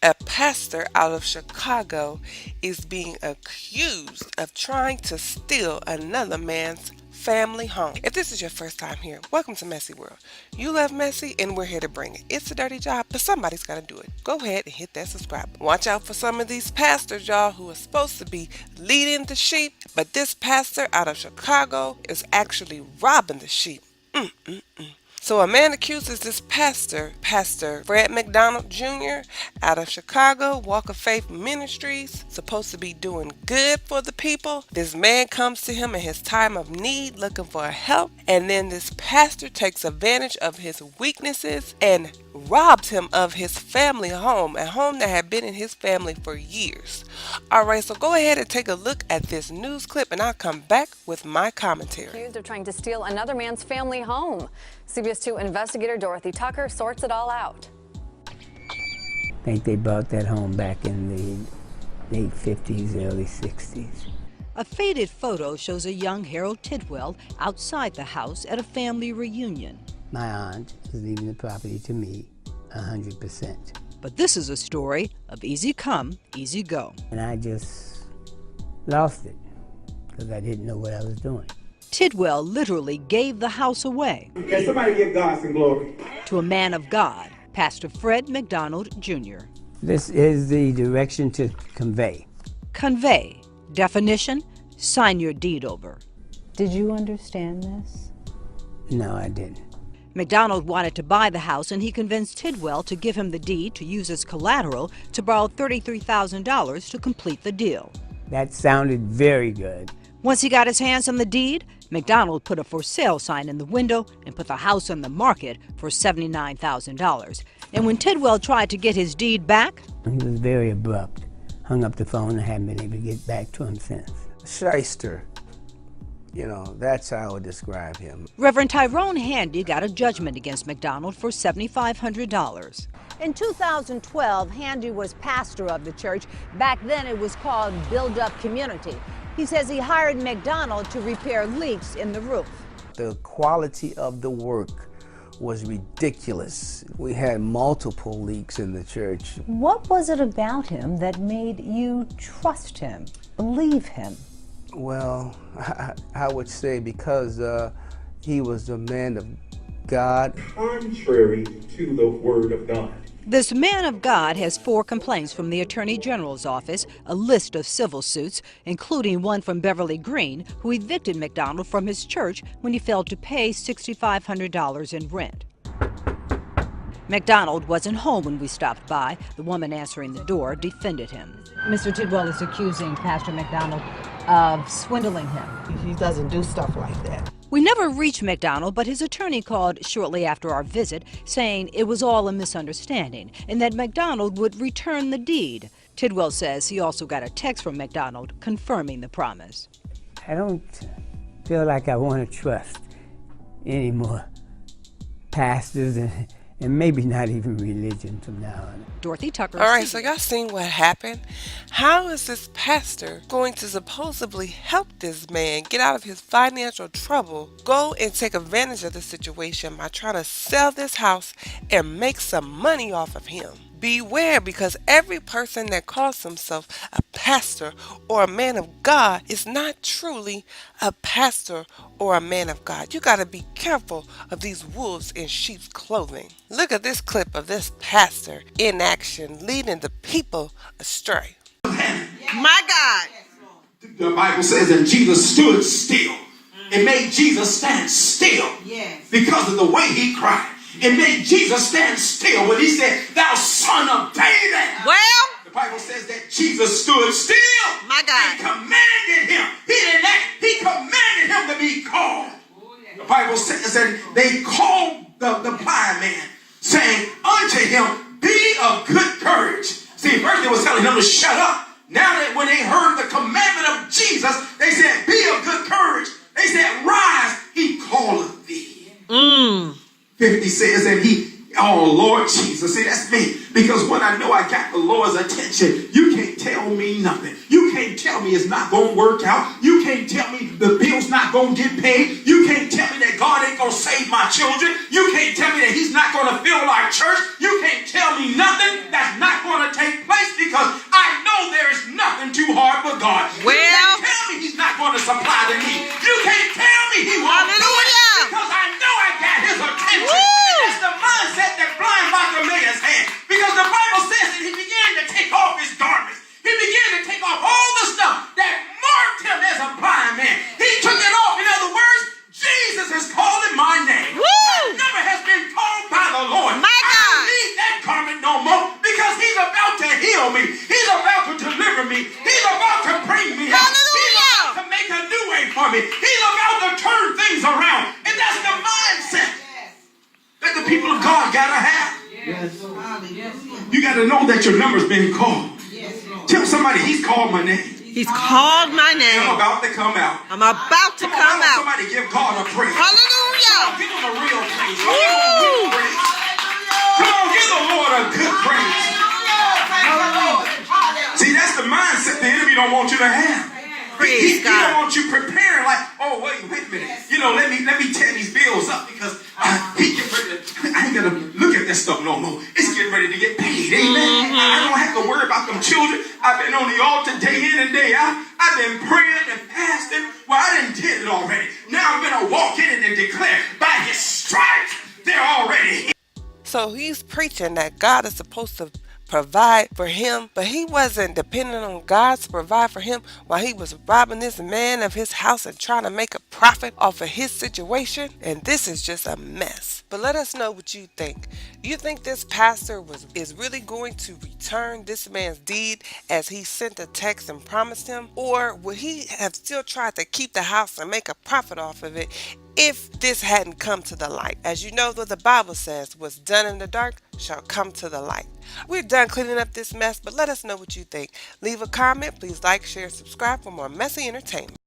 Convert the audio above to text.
A pastor out of Chicago is being accused of trying to steal another man's family home. If this is your first time here, welcome to Messy World. You love messy and we're here to bring it. It's a dirty job, but somebody's got to do it. Go ahead and hit that subscribe. Watch out for some of these pastors, y'all, who are supposed to be leading the sheep, but this pastor out of Chicago is actually robbing the sheep. So a man accuses this Pastor Fred McDonald Jr. out of Chicago, Walk of Faith Ministries, supposed to be doing good for the people. This man comes to him in his time of need looking for help, and then this pastor takes advantage of his weaknesses and robbed him of his family home, a home that had been in his family for years. Alright, so go ahead and take a look at this news clip and I'll come back with my commentary. Accused of trying to steal another man's family home. CBS 2 investigator Dorothy Tucker sorts it all out. I think they bought that home back in the late 50s, early 60s. A faded photo shows a young Harold Tidwell outside the house at a family reunion. My aunt is leaving the property to me 100%. But this is a story of easy come, easy go. And I just lost it because I didn't know what I was doing. Tidwell literally gave the house away. Can somebody give God some glory? To a man of God, Pastor Fred McDonald Jr. This is the direction to convey. Convey. Definition, sign your deed over. Did you understand this? No, I didn't. McDonald wanted to buy the house, and he convinced Tidwell to give him the deed to use as collateral to borrow $33,000 to complete the deal. That sounded very good. Once he got his hands on the deed, McDonald put a for sale sign in the window and put the house on the market for $79,000. And when Tidwell tried to get his deed back, He was very abrupt. Hung up the phone and haven't been able to get back to him since. Shyster. You know, that's how I would describe him. Reverend Tyrone Handy got a judgment against McDonald for $7,500. In 2012, Handy was pastor of the church. Back then it was called Build Up Community. He says he hired McDonald to repair leaks in the roof. The quality of the work was ridiculous. We had multiple leaks in the church. What was it about him that made you trust him, believe him? Well, I would say because he was a man of God. Contrary to the word of God. This man of God has 4 complaints from the Attorney General's office, a list of civil suits, including one from Beverly Green, who evicted McDonald from his church when he failed to pay $6,500 in rent. McDonald wasn't home when we stopped by. The woman answering the door defended him. Mr. Tidwell is accusing Pastor McDonald of swindling him. He doesn't do stuff like that. We never reached McDonald, but his attorney called shortly after our visit, saying it was all a misunderstanding and that McDonald would return the deed. Tidwell says he also got a text from McDonald confirming the promise. I don't feel like I want to trust any more pastors and maybe not even religion from now on. Dorothy Tucker. Alright, so y'all seen what happened? How is this pastor going to supposedly help this man get out of his financial trouble, go and take advantage of the situation by trying to sell this house and make some money off of him? Beware, because every person that calls himself a pastor or a man of God is not truly a pastor or a man of God. You got to be careful of these wolves in sheep's clothing. Look at this clip of this pastor in action, leading the people astray. My God. The Bible says that Jesus stood still. It made Jesus stand still because of the way he cried. It made Jesus stand still when he said, "Thou son of David." Well, The Bible says that Jesus stood still. My God. And commanded him. He didn't act, he commanded him to be called. The Bible says that they called the blind man, saying unto him, "Be of good courage." See, first they was telling him to shut up. Now that when they heard the commandment of Jesus, they said, "Be of good courage." They said, "Rise, he calleth thee." 50 says that oh Lord Jesus, see, that's me. Because when I know I got the Lord's attention, you can't tell me nothing. You can't tell me it's not going to work out. You can't tell me the bill's not going to get paid. You can't tell me that God ain't going to save my children. You can't tell me that he's not going to fill our church. You can't tell me nothing that's not going to take heal me. He's about to deliver me. He's about to bring me out. He's about to make a new way for me. He's about to turn things around. And that's the mindset that the people of God gotta have. You gotta know that your number's been called. Tell somebody, he's called my name. He's called my name. I'm about to come out. I'm about to come out. Somebody give God a praise. Hallelujah. Give him a real praise. Give him a real praise. Come on, give the Lord a good praise. See, that's the mindset the enemy don't want you to have. He don't want you preparing like, oh, wait a minute. Let me tear these bills up because he get ready to, I ain't gonna look at that stuff no more. It's getting ready to get paid. Amen. I don't have to worry about them children. I've been on the altar day in and day out. I've been praying and fasting. Well, I didn't did it already. Now I'm gonna walk in and declare by his stripes they're already here. So he's preaching that God is supposed to provide for him, but he wasn't dependent on God to provide for him while he was robbing this man of his house and trying to make a profit off of his situation. And this is just a mess. But let us know what you think. You think this pastor is really going to return this man's deed as he sent a text and promised him? Or would he have still tried to keep the house and make a profit off of it if this hadn't come to the light? As you know what the Bible says, what's done in the dark shall come to the light. We're done cleaning up this mess, but let us know what you think. Leave a comment, please like, share, subscribe for more messy entertainment.